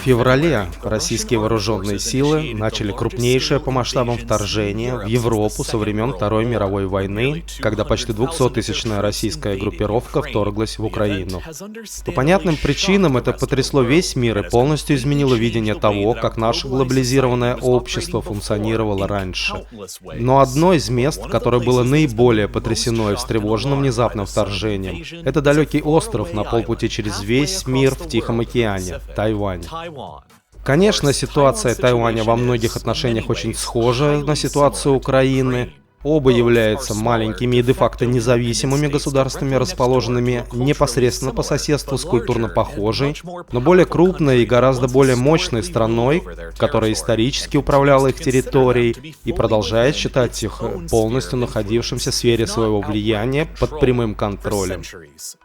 феврале российские вооруженные силы начали крупнейшее по масштабам вторжение в Европу со времен Второй мировой войны, когда почти 200-тысячная российская группировка вторглась в Украину. По понятным причинам это потрясло весь мир и полностью изменило видение того, как наше глобализированное общество функционировало раньше. Но одно из мест, которое было наиболее потрясено и встревожено внезапным вторжением, это далекий остров на полпути через весь мир в Тихом океане – Тайвань. Конечно, ситуация Тайваня во многих отношениях очень схожа на ситуацию Украины. Оба являются маленькими и де-факто независимыми государствами, расположенными непосредственно по соседству с культурно похожей, но более крупной и гораздо более мощной страной, которая исторически управляла их территорией и продолжает считать их полностью находившимся в сфере своего влияния под прямым контролем.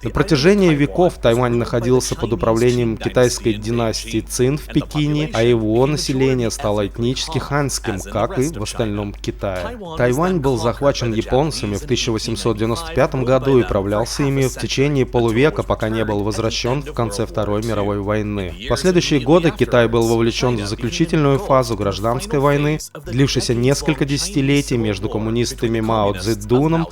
На протяжении веков Тайвань находился под управлением китайской династии Цин в Пекине, а его население стало этнически ханьским, как и в остальном Китае. Тайвань был захвачен японцами в 1895 году и управлялся ими в течение полувека, пока не был возвращен в конце Второй мировой войны. В последующие годы Китай был вовлечен в заключительную фазу гражданской войны, длившейся несколько десятилетий между коммунистами Мао Цзэдуном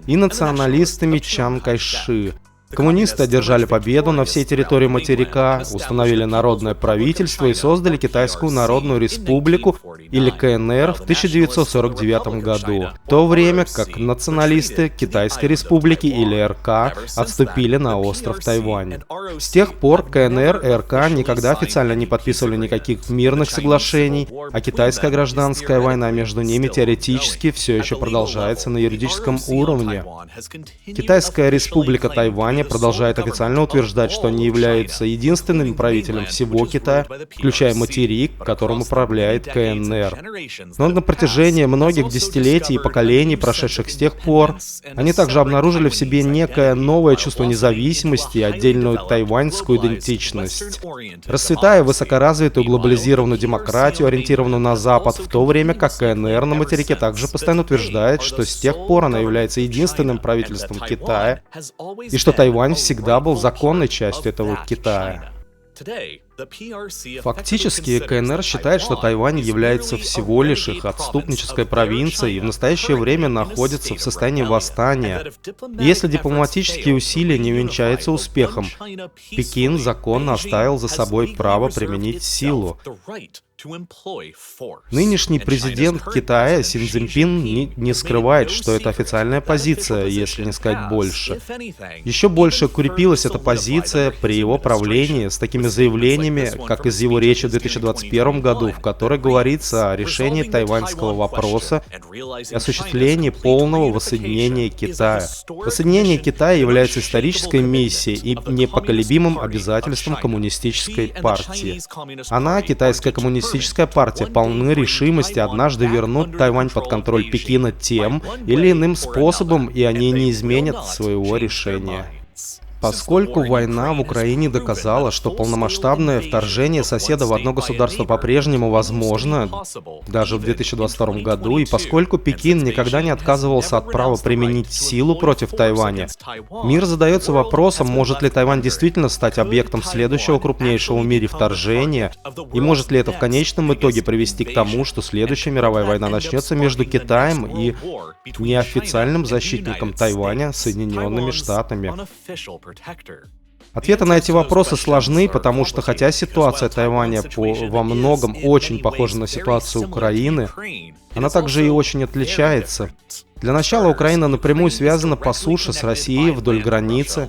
и националистами Чан Кайши. Коммунисты одержали победу на всей территории материка, установили народное правительство и создали Китайскую Народную Республику, или КНР, в 1949 году, в то время как националисты Китайской Республики, или РК, отступили на остров Тайвань. С тех пор КНР и РК никогда официально не подписывали никаких мирных соглашений, а китайская гражданская война между ними теоретически все еще продолжается на юридическом уровне. Китайская Республика Тайвань продолжает официально утверждать, что они являются единственным правителем всего Китая, включая материк, которым управляет КНР. Но на протяжении многих десятилетий и поколений, прошедших с тех пор, они также обнаружили в себе некое новое чувство независимости и отдельную тайваньскую идентичность, расцветая высокоразвитую глобализированную демократию, ориентированную на Запад, в то время как КНР на материке также постоянно утверждает, что с тех пор она является единственным правительством Китая, и что Тайвань всегда был законной частью этого Китая. Фактически, КНР считает, что Тайвань является всего лишь их отступнической провинцией и в настоящее время находится в состоянии восстания. И если дипломатические усилия не венчаются успехом, Пекин законно оставил за собой право применить силу. Нынешний президент Китая Си Цзиньпин не скрывает, что это официальная позиция, если не сказать больше. Еще больше укрепилась эта позиция при его правлении с такими заявлениями, как из его речи в 2021 году, в которой говорится о решении тайваньского вопроса и осуществлении полного воссоединения Китая. Воссоединение Китая является исторической миссией и непоколебимым обязательством коммунистической партии. Она, китайская коммунистическая партия, полны решимости однажды вернуть Тайвань под контроль Пекина тем или иным способом, и они не изменят своего решения. Поскольку война в Украине доказала, что полномасштабное вторжение соседа в одно государство по-прежнему возможно, даже в 2022 году, и поскольку Пекин никогда не отказывался от права применить силу против Тайваня, мир задается вопросом, может ли Тайвань действительно стать объектом следующего крупнейшего в мире вторжения, и может ли это в конечном итоге привести к тому, что следующая мировая война начнется между Китаем и неофициальным защитником Тайваня, Соединенными Штатами. Ответы на эти вопросы сложны, потому что хотя ситуация Тайваня во многом очень похожа на ситуацию Украины, она также и очень отличается. Для начала Украина напрямую связана по суше с Россией вдоль границы,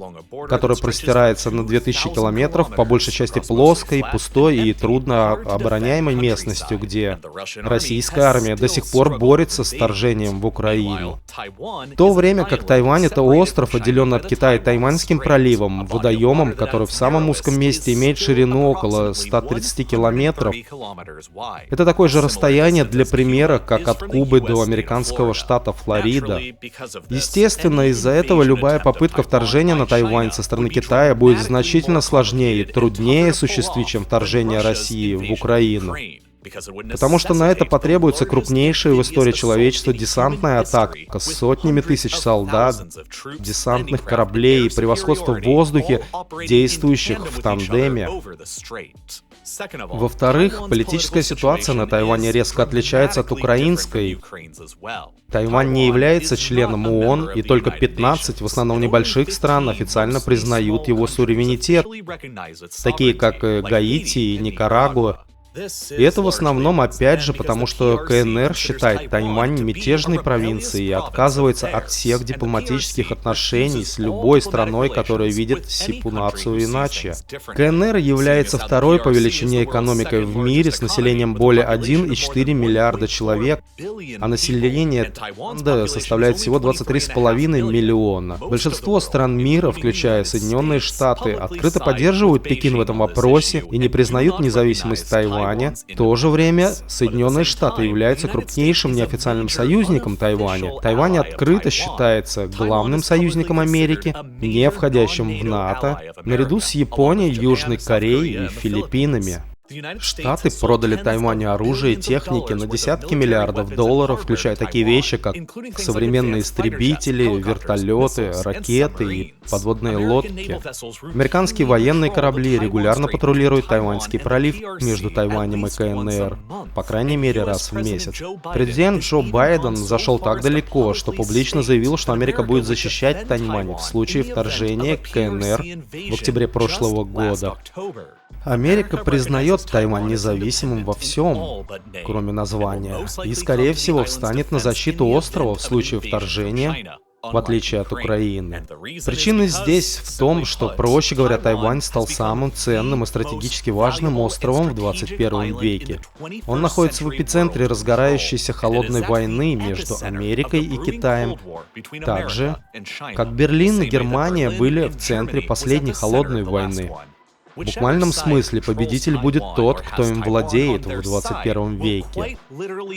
которая простирается на 2000 километров, по большей части плоской, пустой и трудно обороняемой местностью, где российская армия до сих пор борется с вторжением в Украину. В то время как Тайвань — это остров, отделенный от Китая Тайваньским проливом, водоемом, который в самом узком месте имеет ширину около 130 километров. Это такое же расстояние, для примера, как от Кубы до американского штата Флорида. Естественно, из-за этого любая попытка вторжения на Тайвань со стороны Китая будет значительно сложнее и труднее осуществить, чем вторжение России в Украину. Потому что на это потребуется крупнейшая в истории человечества десантная атака с сотнями тысяч солдат, десантных кораблей и превосходство в воздухе, действующих в тандеме. Во-вторых, политическая ситуация на Тайване резко отличается от украинской. Тайвань не является членом ООН, и только 15, в основном небольших стран, официально признают его суверенитет, такие как Гаити и Никарагуа. И это в основном, опять же, потому что КНР считает Тайвань мятежной провинцией и отказывается от всех дипломатических отношений с любой страной, которая видит сипу нацию иначе. КНР является второй по величине экономикой в мире с населением более 1,4 миллиарда человек, а население Таиланда составляет всего 23,5 миллиона. Большинство стран мира, включая Соединенные Штаты, открыто поддерживают Пекин в этом вопросе и не признают независимость Тайваня. В то же время Соединенные Штаты являются крупнейшим неофициальным союзником Тайваня. Тайвань открыто считается главным союзником Америки, не входящим в НАТО, наряду с Японией, Южной Кореей и Филиппинами. Штаты продали Тайваню оружие и техники на десятки миллиардов долларов, включая такие вещи, как современные истребители, вертолеты, ракеты и подводные лодки. Американские военные корабли регулярно патрулируют Тайваньский пролив между Тайванем и КНР, по крайней мере раз в месяц. Президент Джо Байден зашел так далеко, что публично заявил, что Америка будет защищать Тайвань в случае вторжения КНР в октябре прошлого года. Америка признает Тайвань независимым во всем, кроме названия, и, скорее всего, встанет на защиту острова в случае вторжения, в отличие от Украины. Причина здесь в том, что, проще говоря, Тайвань стал самым ценным и стратегически важным островом в 21 веке. Он находится в эпицентре разгорающейся холодной войны между Америкой и Китаем, так же, как Берлин и Германия были в центре последней холодной войны. В буквальном смысле победитель будет тот, кто им владеет в 21 веке.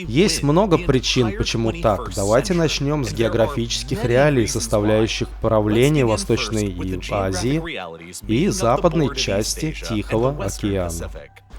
Есть много причин, почему так. Давайте начнем с географических реалий, составляющих правление Восточной Азии и западной части Тихого океана.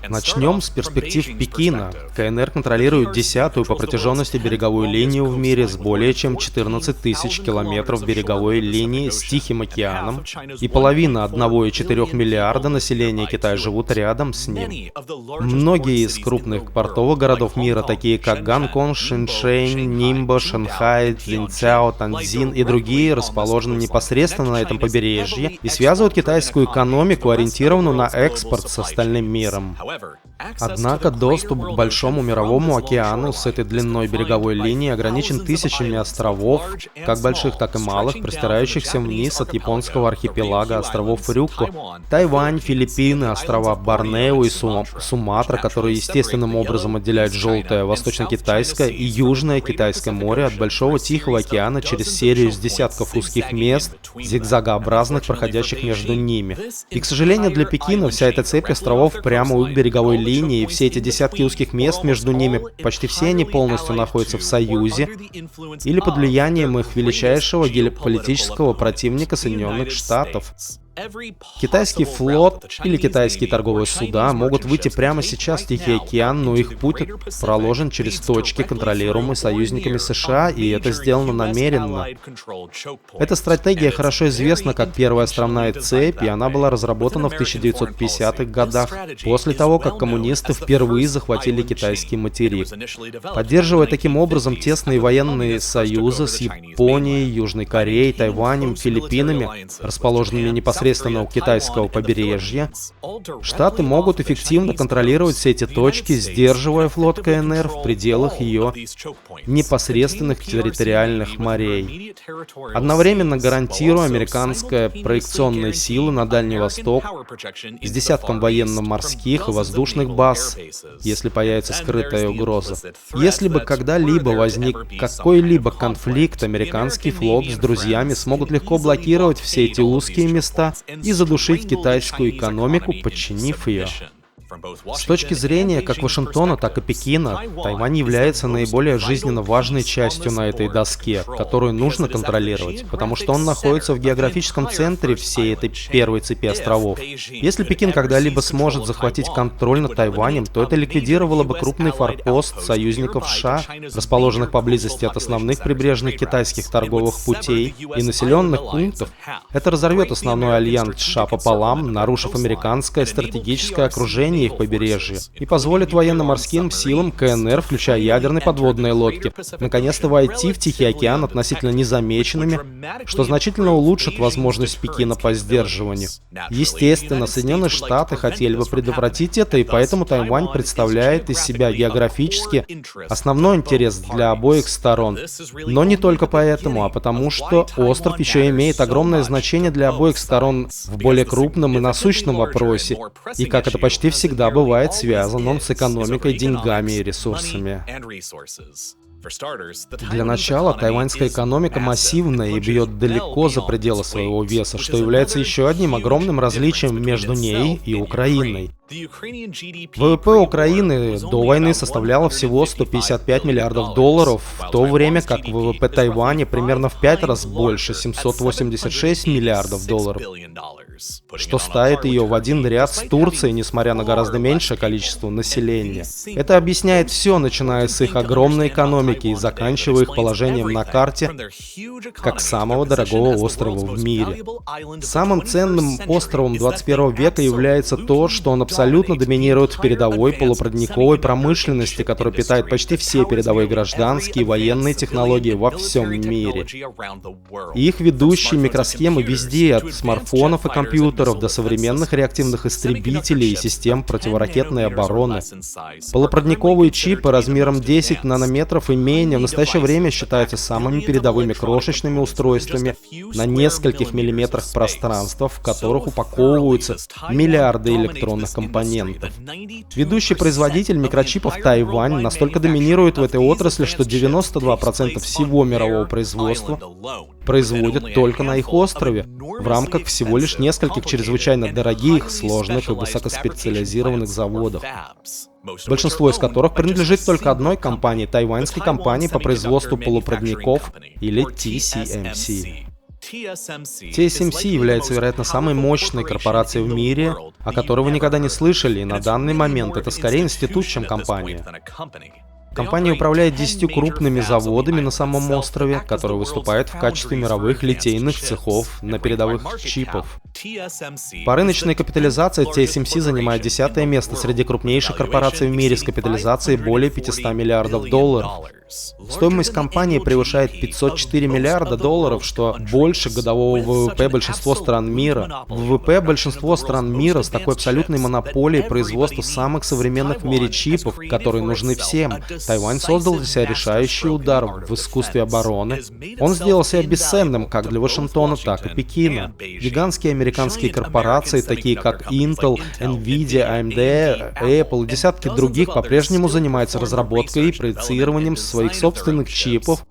Начнем с перспектив Пекина. КНР контролирует 10-ю по протяженности береговую линию в мире с более чем 14 тысяч километров береговой линии с Тихим океаном, и половина 1,4 миллиарда населения Китая живут рядом с ним. Многие из крупных портовых городов мира, такие как Гонконг, Шэньшэнь, Нимбо, Шанхай, Цзиньцзяо, Танзин и другие, расположены непосредственно на этом побережье и связывают китайскую экономику, ориентированную на экспорт, с остальным миром. Однако доступ к Большому мировому океану с этой длиной береговой линии ограничен тысячами островов, как больших, так и малых, простирающихся вниз от японского архипелага островов Рюкю. Тайвань, Филиппины, острова Борнео и Суматра, которые естественным образом отделяют Желтое, Восточно-Китайское и Южное Китайское море от Большого Тихого океана через серию из десятков узких мест, зигзагообразных, проходящих между ними. И, к сожалению, для Пекина вся эта цепь островов прямо у береговой линии, и все эти десятки узких мест между ними, почти все они полностью находятся в союзе или под влиянием их величайшего геополитического противника Соединенных Штатов. Китайский флот или китайские торговые суда могут выйти прямо сейчас в Тихий океан, но их путь проложен через точки, контролируемые союзниками США, и это сделано намеренно. Эта стратегия хорошо известна как первая островная цепь, и она была разработана в 1950-х годах, после того, как коммунисты впервые захватили китайский материк. Поддерживая таким образом тесные военные союзы с Японией, Южной Кореей, Тайванем, Филиппинами, расположенными непосредственно у китайского побережья, Штаты могут эффективно контролировать все эти точки, сдерживая флот КНР в пределах ее непосредственных территориальных морей. Одновременно гарантируя американские проекционные силы на Дальний Восток с десятком военно-морских и воздушных баз, если появится скрытая угроза. Если бы когда-либо возник какой-либо конфликт, американский флот с друзьями смогут легко блокировать все эти узкие места и задушить китайскую экономику, подчинив ее. С точки зрения как Вашингтона, так и Пекина, Тайвань является наиболее жизненно важной частью на этой доске, которую нужно контролировать, потому что он находится в географическом центре всей этой первой цепи островов. Если Пекин когда-либо сможет захватить контроль над Тайванем, то это ликвидировало бы крупный форпост союзников США, расположенных поблизости от основных прибрежных китайских торговых путей и населенных пунктов. Это разорвет основной альянс США пополам, нарушив американское стратегическое окружение их побережья, и позволит военно-морским силам КНР, включая ядерные подводные лодки, наконец-то войти в Тихий океан относительно незамеченными, что значительно улучшит возможность Пекина по сдерживанию. Естественно, Соединенные Штаты хотели бы предотвратить это, и поэтому Тайвань представляет из себя географически основной интерес для обоих сторон. Но не только поэтому, а потому что остров еще имеет огромное значение для обоих сторон в более крупном и насущном вопросе, и, как это почти всегда бывает, связан он с экономикой, деньгами и ресурсами. Для начала, тайваньская экономика массивная и бьет далеко за пределы своего веса, что является еще одним огромным различием между ней и Украиной. ВВП Украины до войны составляло всего 155 миллиардов долларов, в то время как ВВП Тайваня примерно в 5 раз больше, 786 миллиардов долларов, что ставит ее в один ряд с Турцией, несмотря на гораздо меньшее количество населения. Это объясняет все, начиная с их огромной экономики и заканчивая их положением на карте как самого дорогого острова в мире. Самым ценным островом 21 века является то, что он абсолютно доминирует в передовой полупроводниковой промышленности, которая питает почти все передовые гражданские и военные технологии во всем мире. И их ведущие микросхемы везде, от смартфонов и компьютеров до современных реактивных истребителей и систем противоракетной обороны. Полупроводниковые чипы размером 10 нанометров и менее в настоящее время считаются самыми передовыми крошечными устройствами на нескольких миллиметрах пространства, в которых упаковываются миллиарды электронных компонентов. Ведущий производитель микрочипов Тайвань настолько доминирует в этой отрасли, что 92% всего мирового производства производят только на их острове, в рамках всего лишь нескольких чрезвычайно дорогих, сложных и высокоспециализированных заводов, большинство из которых принадлежит только одной компании, тайваньской компании по производству полупроводников, или TSMC. TSMC является, вероятно, самой мощной корпорацией в мире, о которой вы никогда не слышали, и на данный момент это скорее институт, чем компания. Компания управляет 10 крупными заводами на самом острове, которые выступают в качестве мировых литейных цехов на передовых чипов. По рыночной капитализации TSMC занимает 10-е место среди крупнейших корпораций в мире с капитализацией более 500 миллиардов долларов. Стоимость компании превышает 504 миллиарда долларов, что больше годового ВВП большинства стран мира. ВВП большинства стран мира с такой абсолютной монополией производства самых современных в мире чипов, которые нужны всем. Тайвань создал для себя решающий удар в искусстве обороны. Он сделал себя бесценным как для Вашингтона, так и Пекина. Гигантские американские корпорации, такие как Intel, Nvidia, AMD, Apple и десятки других, по-прежнему занимаются разработкой и проецированием своих собственных чипов,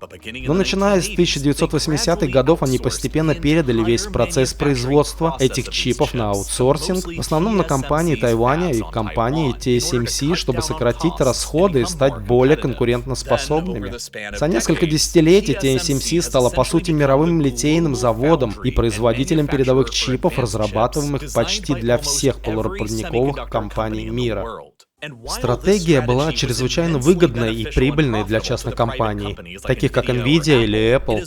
но начиная с 1980-х годов они постепенно передали весь процесс производства этих чипов на аутсорсинг, в основном на компании Тайваня и компании TSMC, чтобы сократить расходы и стать более конкурентоспособными. За несколько десятилетий TSMC стала по сути мировым литейным заводом и производителем передовых чипов, разрабатываемых почти для всех полупроводниковых компаний мира. Стратегия была чрезвычайно выгодной и прибыльной для частных компаний, таких как Nvidia или Apple.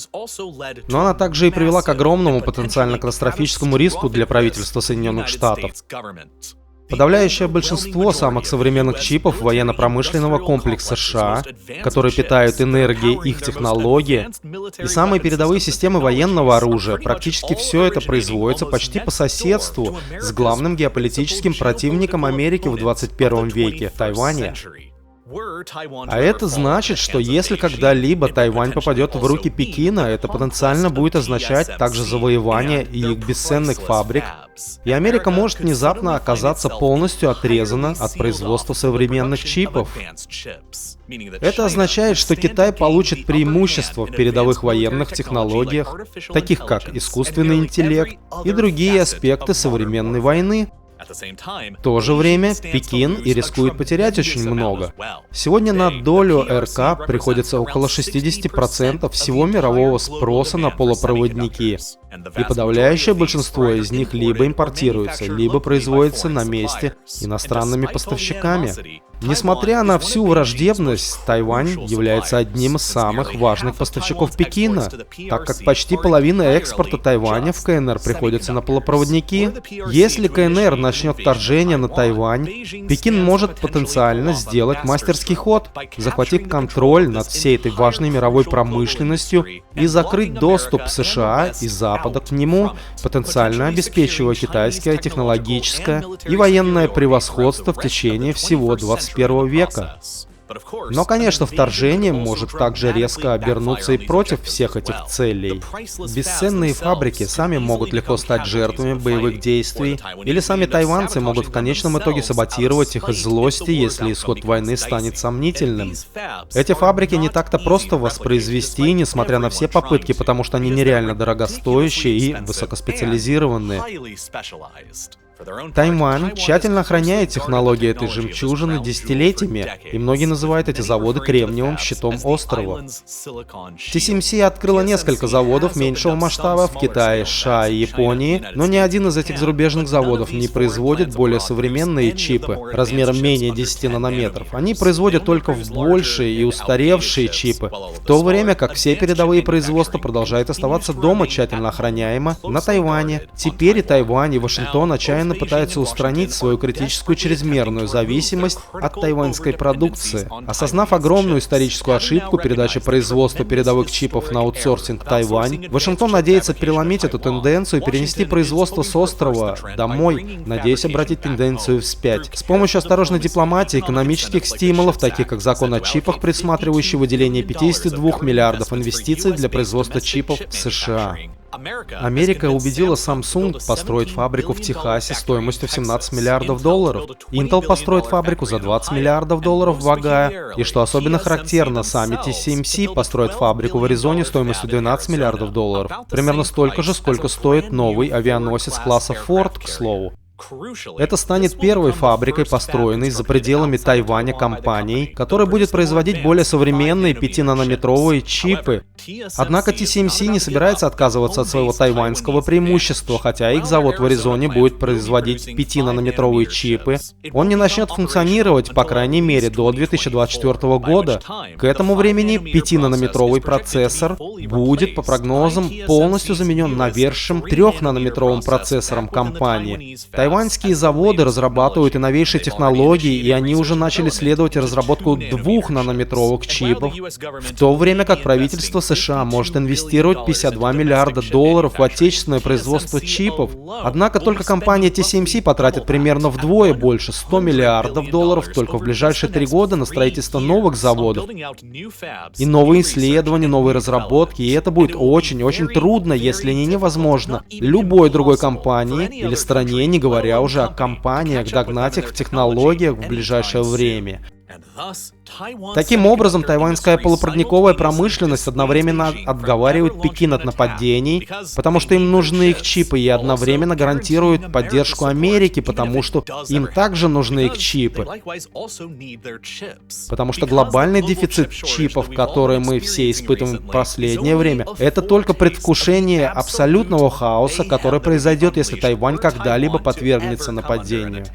Но она также и привела к огромному потенциально катастрофическому риску для правительства Соединенных Штатов. Подавляющее большинство самых современных чипов военно-промышленного комплекса США, которые питают энергией их технологии, и самые передовые системы военного оружия, практически все это производится почти по соседству с главным геополитическим противником Америки в 21 веке – Тайванем. А это значит, что если когда-либо Тайвань попадет в руки Пекина, это потенциально будет означать также завоевание их бесценных фабрик, и Америка может внезапно оказаться полностью отрезана от производства современных чипов. Это означает, что Китай получит преимущество в передовых военных технологиях, таких как искусственный интеллект и другие аспекты современной войны. В то же время Пекин и рискует потерять очень много. Сегодня на долю РК приходится около 60% всего мирового спроса на полупроводники. И подавляющее большинство из них либо импортируется, либо производится на месте иностранными поставщиками. Несмотря на всю враждебность, Тайвань является одним из самых важных поставщиков Пекина, так как почти половина экспорта Тайваня в КНР приходится на полупроводники. Если КНР начнет вторжение на Тайвань, Пекин может потенциально сделать мастерский ход, захватив контроль над всей этой важной мировой промышленностью и закрыть доступ США и Запада к нему, потенциально обеспечивая китайское технологическое и военное превосходство в течение всего 21 века. Но, конечно, вторжение может также резко обернуться и против всех этих целей. Бесценные фабрики сами могут легко стать жертвами боевых действий, или сами тайваньцы могут в конечном итоге саботировать их из злости, если исход войны станет сомнительным. Эти фабрики не так-то просто воспроизвести, несмотря на все попытки, потому что они нереально дорогостоящие и высокоспециализированные. Тайвань тщательно охраняет технологии этой жемчужины десятилетиями, и многие называют эти заводы кремниевым щитом острова. TSMC открыла несколько заводов меньшего масштаба в Китае, США и Японии, но ни один из этих зарубежных заводов не производит более современные чипы размером менее 10 нанометров. Они производят только в большие и устаревшие чипы, в то время как все передовые производства продолжают оставаться дома тщательно охраняемо на Тайване. Теперь и Тайвань, и Вашингтон отчаянно пытаются устранить свою критическую чрезмерную зависимость от тайваньской продукции. Осознав огромную историческую ошибку передачи производства передовых чипов на аутсорсинг Тайвань, Вашингтон надеется переломить эту тенденцию и перенести производство с острова домой, надеясь обратить тенденцию вспять. С помощью осторожной дипломатии, экономических стимулов, таких как закон о чипах, предусматривающий выделение 52 миллиардов инвестиций для производства чипов в США. Америка убедила Samsung построить фабрику в Техасе стоимостью в 17 миллиардов долларов. Intel построит фабрику за 20 миллиардов долларов в Огайо. И что особенно характерно, сами TSMC построят фабрику в Аризоне стоимостью 12 миллиардов долларов. Примерно столько же, сколько стоит новый авианосец класса Ford, к слову. Это станет первой фабрикой, построенной за пределами Тайваня компанией, которая будет производить более современные 5-нанометровые чипы. Однако TSMC не собирается отказываться от своего тайваньского преимущества, хотя их завод в Аризоне будет производить 5-нанометровые чипы. Он не начнет функционировать, по крайней мере, до 2024 года. К этому времени 5-нанометровый процессор будет, по прогнозам, полностью заменен новейшим 3-нанометровым процессором компании. Тайваньские заводы разрабатывают и новейшие технологии, и они уже начали следовать разработку 2-нанометровых чипов, в то время как правительство США может инвестировать 52 миллиарда долларов в отечественное производство чипов. Однако только компания TSMC потратит примерно вдвое больше, 100 миллиардов долларов только в ближайшие 3 года на строительство новых заводов. И новые исследования, новые разработки, и это будет очень-очень трудно, если не невозможно, любой другой компании или стране, не говоря уже о компаниях, догнать их в технологиях в ближайшее время. Таким образом, тайваньская полупроводниковая промышленность одновременно отговаривает Пекин от нападений, потому что им нужны их чипы, и одновременно гарантирует поддержку Америки, потому что им также нужны их чипы. Потому что глобальный дефицит чипов, который мы все испытываем в последнее время, это только предвкушение абсолютного хаоса, который произойдет, если Тайвань когда-либо подвергнется нападению.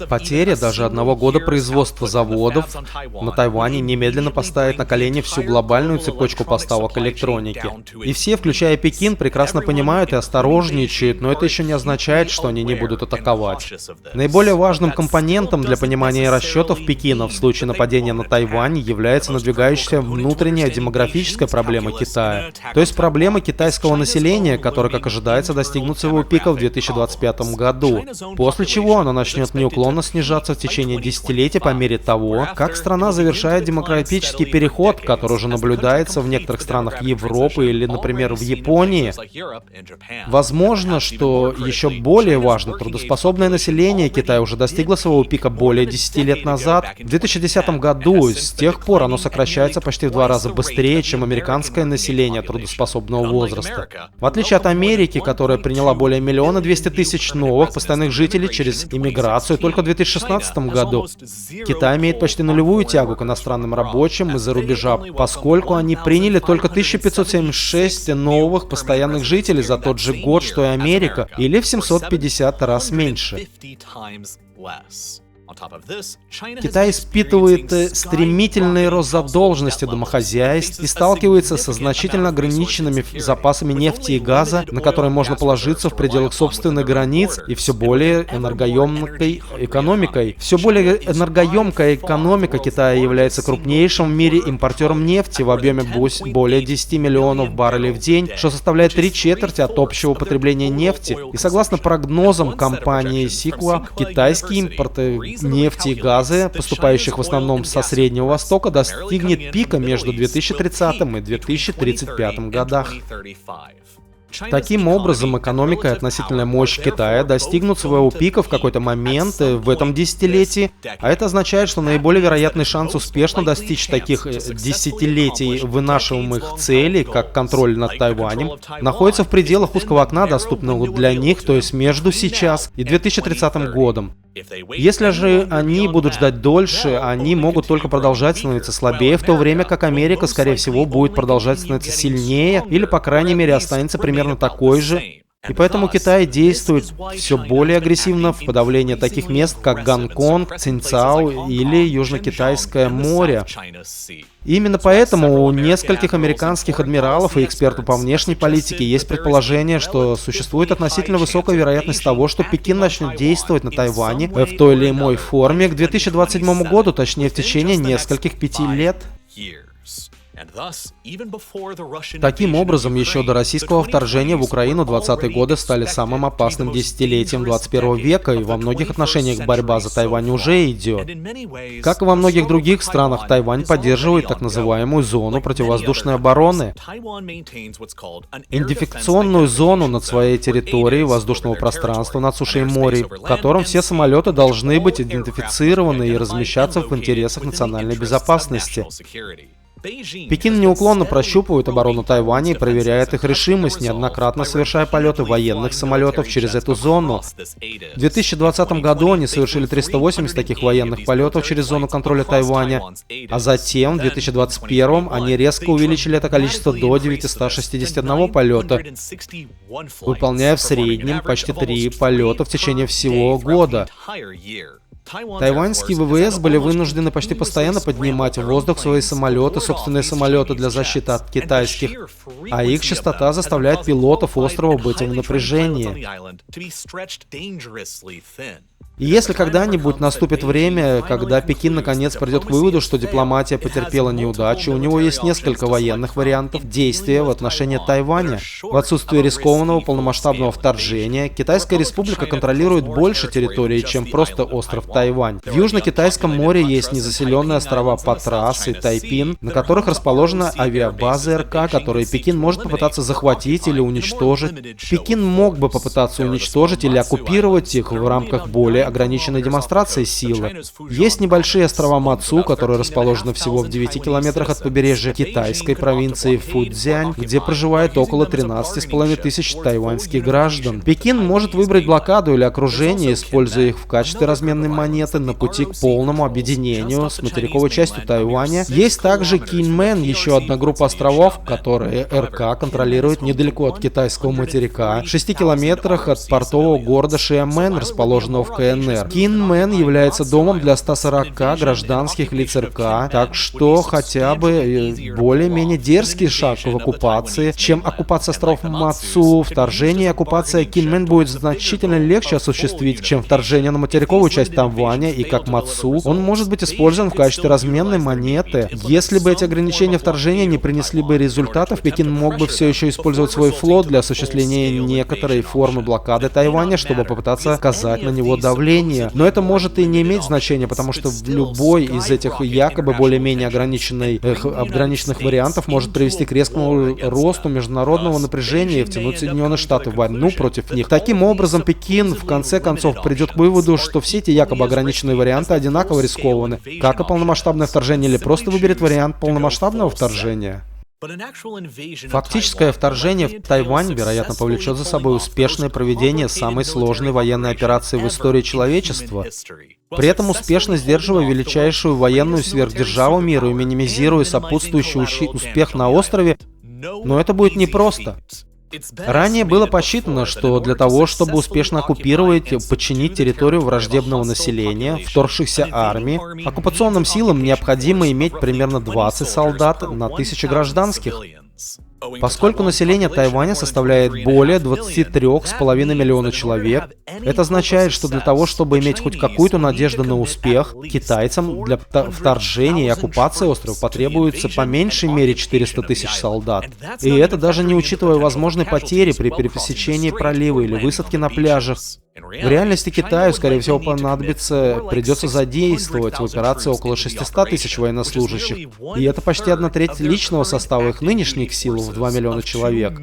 Потеря даже 1 года производства заводов на Тайване немедленно поставит на колени всю глобальную цепочку поставок электроники. И все, включая Пекин, прекрасно понимают и осторожничают, но это еще не означает, что они не будут атаковать. Наиболее важным компонентом для понимания расчетов Пекина в случае нападения на Тайвань является надвигающаяся внутренняя демографическая проблема Китая. То есть проблема китайского населения, которая, как ожидается, достигнет своего пика в 2025 году, после чего она начнет начнет неуклонно снижаться в течение десятилетий по мере того, как страна завершает демократический переход, который уже наблюдается в некоторых странах Европы или, например, в Японии. Возможно, что еще более важно, трудоспособное население Китая уже достигло своего пика более 10 лет назад, в 2010 году. С тех пор оно сокращается почти в 2 раза быстрее, чем американское население трудоспособного возраста. В отличие от Америки, которая приняла более 1 200 000 новых постоянных жителей через иммиграцию только в 2016 году, Китай имеет почти нулевую тягу к иностранным рабочим из-за рубежа, поскольку они приняли только 1576 новых постоянных жителей за тот же год, что и Америка, или в 750 раз меньше. Китай испытывает стремительный рост задолженности домохозяйств и сталкивается со значительно ограниченными запасами нефти и газа, на которые можно положиться в пределах собственных границ, и все более энергоемкой экономикой. Все более энергоемкая экономика Китая является крупнейшим в мире импортером нефти в объеме более 10 миллионов баррелей в день, что составляет 3/4 от общего потребления нефти. И согласно прогнозам компании Сикуа, китайский импорт нефти и газа, поступающих в основном со Среднего Востока, достигнет пика между 2030 и 2035 годах. Таким образом, экономика и относительная мощь Китая достигнут своего пика в какой-то момент в этом десятилетии, а это означает, что наиболее вероятный шанс успешно достичь таких десятилетий вынашиваемых целей, как контроль над Тайванем, находится в пределах узкого окна, доступного для них, то есть между сейчас и 2030 годом. Если же они будут ждать дольше, они могут только продолжать становиться слабее, в то время как Америка, скорее всего, будет продолжать становиться сильнее, или, по крайней мере, останется примерно такой же. И поэтому Китай действует все более агрессивно в подавлении таких мест, как Гонконг, Цинцао или Южно-Китайское море. И именно поэтому у нескольких американских адмиралов и экспертов по внешней политике есть предположение, что существует относительно высокая вероятность того, что Пекин начнет действовать на Тайване в той или иной форме к 2027 году, точнее в течение нескольких 5 лет. Таким образом, еще до российского вторжения в Украину 20-е годы стали самым опасным десятилетием 21 века, и во многих отношениях борьба за Тайвань уже идет. Как и во многих других странах, Тайвань поддерживает так называемую зону противовоздушной обороны, идентификационную зону над своей территорией воздушного пространства над сушей и морем, в котором все самолеты должны быть идентифицированы и размещаться в интересах национальной безопасности. Пекин неуклонно прощупывает оборону Тайваня и проверяет их решимость, неоднократно совершая полеты военных самолетов через эту зону. В 2020 году они совершили 380 таких военных полетов через зону контроля Тайваня, а затем в 2021 они резко увеличили это количество до 961 полета, выполняя в среднем почти 3 полета в течение всего года. Тайваньские ВВС были вынуждены почти постоянно поднимать в воздух свои самолеты, собственные самолеты для защиты от китайских, а их частота заставляет пилотов острова быть в напряжении. И если когда-нибудь наступит время, когда Пекин наконец придет к выводу, что дипломатия потерпела неудачу, у него есть несколько военных вариантов действия в отношении Тайваня. В отсутствие рискованного полномасштабного вторжения, Китайская республика контролирует больше территории, чем просто остров Тайвань. В Южно-Китайском море есть незаселенные острова Патрас и Тайпин, на которых расположена авиабаза РК, которые Пекин может попытаться захватить или уничтожить. Пекин мог бы попытаться уничтожить или оккупировать их в рамках более ограниченной демонстрации силы. Есть небольшие острова Мацу, которые расположены всего в 9 километрах от побережья китайской провинции Фуцзянь, где проживает около 13,5 тысяч тайваньских граждан. Пекин может выбрать блокаду или окружение, используя их в качестве разменной монеты на пути к полному объединению с материковой частью Тайваня. Есть также Кинмен, еще одна группа островов, которые РК контролирует недалеко от китайского материка, в 6 километрах от портового города Шиамен, расположенного в КНР. Кинмен является домом для 140 гражданских лиц РК, так что хотя бы более-менее дерзкий шаг в оккупации, чем оккупация островов Мацу. Вторжение и оккупация Кинмен будет значительно легче осуществить, чем вторжение на материковую часть Тайваня, и как Мацу, он может быть использован в качестве разменной монеты. Если бы эти ограничения вторжения не принесли бы результатов, Пекин мог бы все еще использовать свой флот для осуществления некоторой формы блокады Тайваня, чтобы попытаться оказать на него давление. направление. Но это может и не иметь значения, потому что в любой из этих якобы более-менее ограниченных вариантов может привести к резкому росту международного напряжения и втянуть Соединенные Штаты в войну против них. Таким образом, Пекин в конце концов придет к выводу, что все эти якобы ограниченные варианты одинаково рискованы, как и полномасштабное вторжение, или просто выберет вариант полномасштабного вторжения. Фактическое вторжение в Тайвань, вероятно, повлечет за собой успешное проведение самой сложной военной операции в истории человечества, при этом успешно сдерживая величайшую военную сверхдержаву мира и минимизируя сопутствующий успех на острове, но это будет непросто. Ранее было посчитано, что для того, чтобы успешно оккупировать, подчинить территорию враждебного населения, вторгшихся армий, оккупационным силам необходимо иметь примерно 20 солдат на 1000 гражданских. Поскольку население Тайваня составляет более 23,5 миллиона человек, это означает, что для того, чтобы иметь хоть какую-то надежду на успех, китайцам для вторжения и оккупации острова потребуется по меньшей мере 400 тысяч солдат. И это даже не учитывая возможные потери при пересечении пролива или высадке на пляжах. В реальности Китаю, скорее всего, придется задействовать в операции около 600 тысяч военнослужащих, и это почти 1/3 личного состава их нынешних сил в 2 миллиона человек.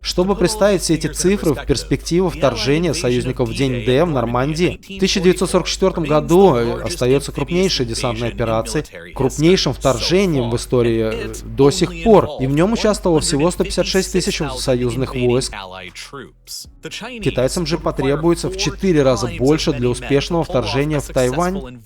Чтобы представить все эти цифры в перспективу вторжения союзников в день Д в Нормандии, в 1944 году остается крупнейшей десантной операцией, крупнейшим вторжением в истории до сих пор, и в нем участвовало всего 156 тысяч союзных войск. Китайцам же потребуется в 4 раза больше для успешного вторжения в Тайвань.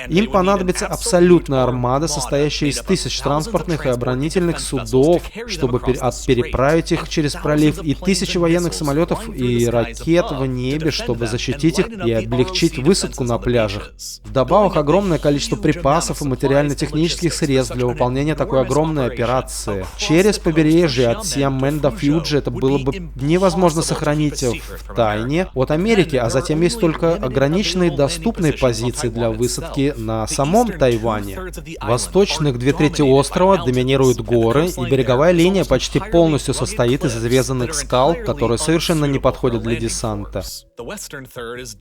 Им понадобится абсолютная армада, состоящая из тысяч транспортных и оборонительных судов, чтобы переправить их через пролив, и тысячи военных самолетов и ракет в небе, чтобы защитить их и облегчить высадку на пляжах. Вдобавок, огромное количество припасов и материально-технических средств для выполнения такой огромной операции. Через побережье от Сиамэн до Фьюджи это было бы невозможно сохранить в тайне от Америки, а затем есть только ограниченные доступные позиции для высадки на самом Тайване. Восточных 2/3 острова доминируют горы, и береговая линия почти полностью состоит из изрезанных скал, которые совершенно не подходят для десанта.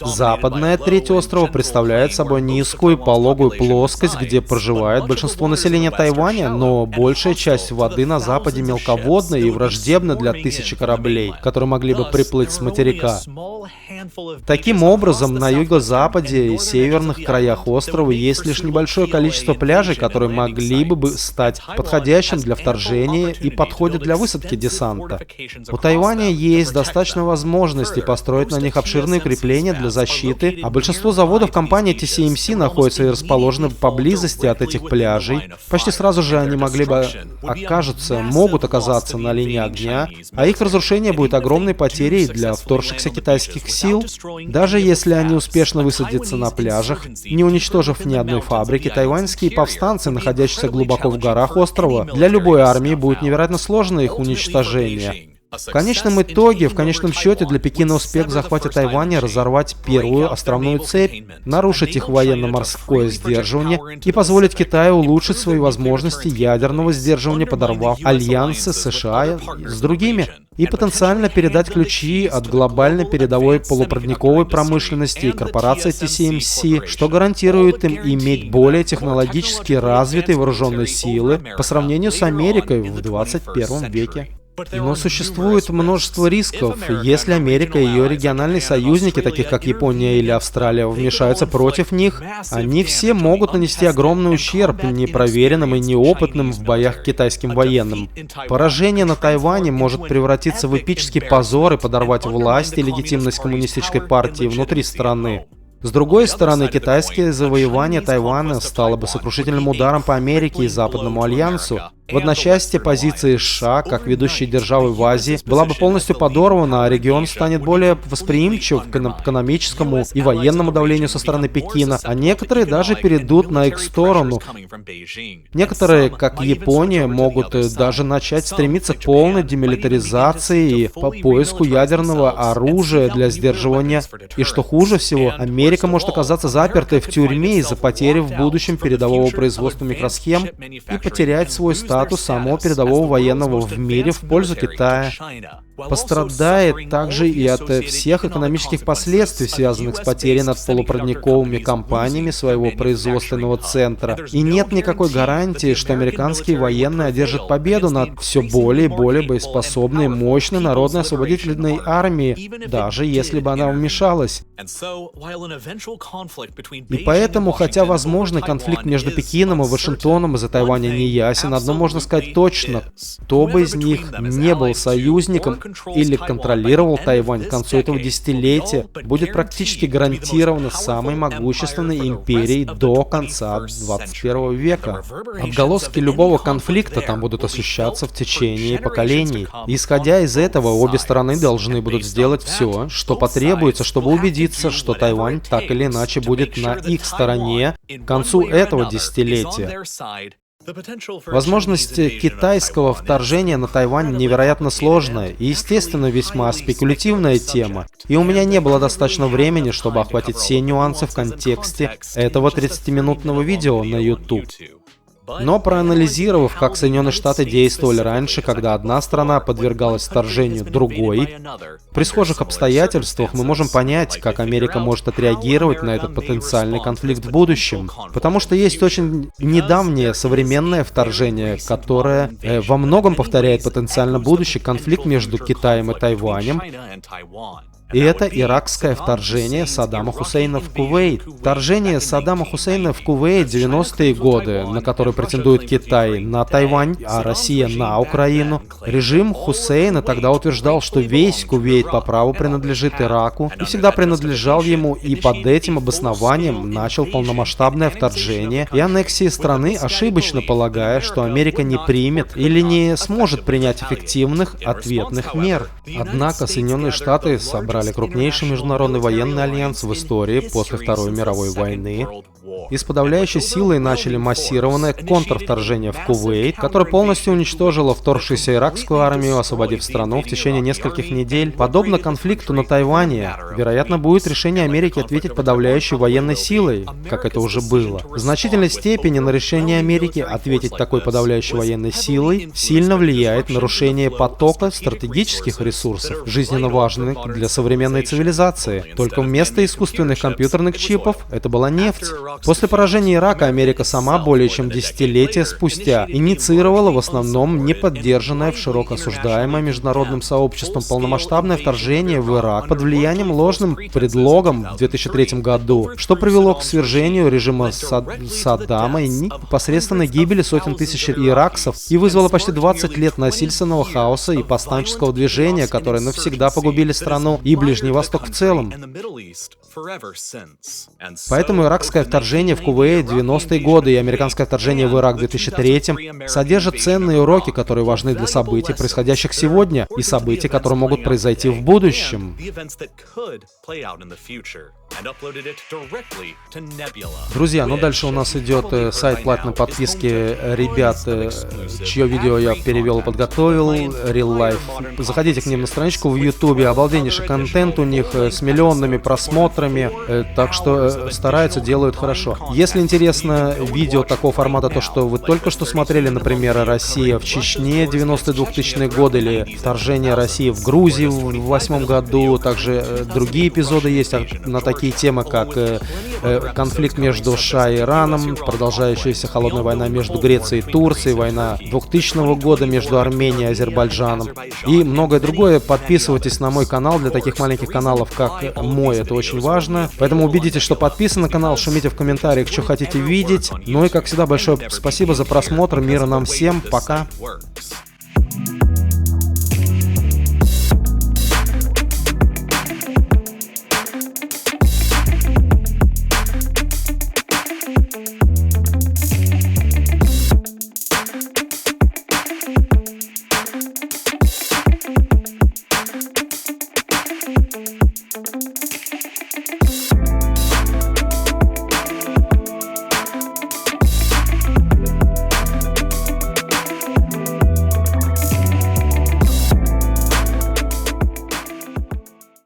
Западная треть острова представляет собой низкую и пологую плоскость, где проживает большинство населения Тайваня, но большая часть воды на западе мелководная и враждебна для тысячи кораблей, которые могли бы приплыть с материка. Таким образом, на юго-западе и северных краях острова есть лишь небольшое количество пляжей, которые могли бы стать подходящим для вторжения и подходят для высадки десанта. У Тайваня есть достаточно возможностей построить на них обширные укрепления для защиты, а большинство заводов компании TCMC находятся и расположены поблизости от этих пляжей. Почти сразу же они могут оказаться на линии огня, а их разрушение будет огромной потерей для вторгшихся китайских сил. Даже если они успешно высадятся на пляжах, не уничтожив ни одной фабрики, тайваньские повстанцы, находящиеся глубоко в горах острова, для любой армии будет невероятно сложно их уничтожение. В конечном счете, для Пекина успех в захвате Тайваня разорвать первую островную цепь, нарушить их военно-морское сдерживание и позволить Китаю улучшить свои возможности ядерного сдерживания, подорвав альянсы США с другими, и потенциально передать ключи от глобальной передовой полупроводниковой промышленности и корпорации TCMC, что гарантирует им иметь более технологически развитые вооруженные силы по сравнению с Америкой в 21 веке. Но существует множество рисков. Если Америка и ее региональные союзники, таких как Япония или Австралия, вмешаются против них, они все могут нанести огромный ущерб непроверенным и неопытным в боях китайским военным. Поражение на Тайване может превратиться в эпический позор и подорвать власть и легитимность коммунистической партии внутри страны. С другой стороны, китайское завоевание Тайваня стало бы сокрушительным ударом по Америке и Западному альянсу. В одночасье позиции США, как ведущей державы в Азии, была бы полностью подорвана, а регион станет более восприимчив к экономическому и военному давлению со стороны Пекина, а некоторые даже перейдут на их сторону. Некоторые, как Япония, могут даже начать стремиться к полной демилитаризации и по поиску ядерного оружия для сдерживания. И что хуже всего, Америка может оказаться запертой в тюрьме из-за потери в будущем передового производства микросхем и потерять свой статус самого передового военного в мире в пользу Китая. пострадает также и от всех экономических последствий, связанных с потерей над полупроводниковыми компаниями своего производственного центра. И нет никакой гарантии, что американские военные одержат победу над все более и более боеспособной, мощной народной освободительной армией, даже если бы она вмешалась. И поэтому, хотя возможный конфликт между Пекином и Вашингтоном из-за Тайваня не ясен, одно можно сказать точно: кто бы из них не был союзником или контролировал Тайвань к концу этого десятилетия, будет практически гарантированно самой могущественной империей до конца 21 века. Отголоски любого конфликта там будут ощущаться в течение поколений. И, исходя из этого, обе стороны должны будут сделать все, что потребуется, чтобы убедиться, что Тайвань так или иначе будет на их стороне к концу этого десятилетия. Возможность китайского вторжения на Тайвань невероятно сложная и, естественно, весьма спекулятивная тема. И у меня не было достаточно времени, чтобы охватить все нюансы в контексте этого 30-минутного видео на YouTube. Но проанализировав, как Соединенные Штаты действовали раньше, когда одна страна подвергалась вторжению другой, при схожих обстоятельствах мы можем понять, как Америка может отреагировать на этот потенциальный конфликт в будущем. Потому что есть очень недавнее современное вторжение, которое во многом повторяет потенциально будущий конфликт между Китаем и Тайванем. И это иракское вторжение Саддама Хусейна в Кувейт. Вторжение Саддама Хусейна в Кувейт в 90-е годы, на которое претендует Китай на Тайвань, а Россия на Украину. Режим Хусейна тогда утверждал, что весь Кувейт по праву принадлежит Ираку и всегда принадлежал ему, и под этим обоснованием начал полномасштабное вторжение и аннексию страны, ошибочно полагая, что Америка не примет или не сможет принять эффективных ответных мер. Однако Соединенные Штаты собрали крупнейший международный военный альянс в истории после Второй мировой войны и с подавляющей силой начали массированное контрвторжение в Кувейт, которое полностью уничтожило вторгшуюся иракскую армию, освободив страну в течение нескольких недель. Подобно конфликту на Тайване, вероятно, будет решение Америки ответить подавляющей военной силой, как это уже было. В значительной степени на решение Америки ответить такой подавляющей военной силой сильно влияет нарушение потока стратегических ресурсов, жизненно важных для современной цивилизации. Только вместо искусственных компьютерных чипов это была нефть. После поражения Ирака Америка сама более чем десятилетия спустя инициировала в основном неподдержанное в широко осуждаемое международным сообществом полномасштабное вторжение в Ирак под влиянием ложным предлогом в 2003 году, что привело к свержению режима Саддама и непосредственной гибели сотен тысяч иракцев и вызвало почти 20 лет насильственного хаоса и повстанческого движения, которые навсегда погубили страну и Ближний Восток в целом. Поэтому иракское вторжение в Кувейт в 90-е годы и американское вторжение в Ирак в 2003 содержат ценные уроки, которые важны для событий, происходящих сегодня, и событий, которые могут произойти в будущем. Друзья, ну дальше у нас идет сайт платной подписки ребят, чье видео я перевел и подготовил, Real Life. Заходите к ним на страничку в YouTube, обалденнейший контент у них с миллионными просмотрами, так что стараются, делают хорошо. Если интересно видео такого формата, то что вы только что смотрели, например, Россия в Чечне 92-2000 годы или вторжение России в Грузию в 2008 году, также другие эпизоды есть на такие темы, как конфликт между США и Ираном, продолжающаяся холодная война между Грецией и Турцией, война 2000 года между Арменией и Азербайджаном и многое другое. Подписывайтесь на мой канал, для таких маленьких каналов, как мой, это очень важно. Поэтому убедитесь, что подписаны на канал, шумите в комментариях, что хотите видеть. Ну и, как всегда, большое спасибо за просмотр, мира нам всем, пока!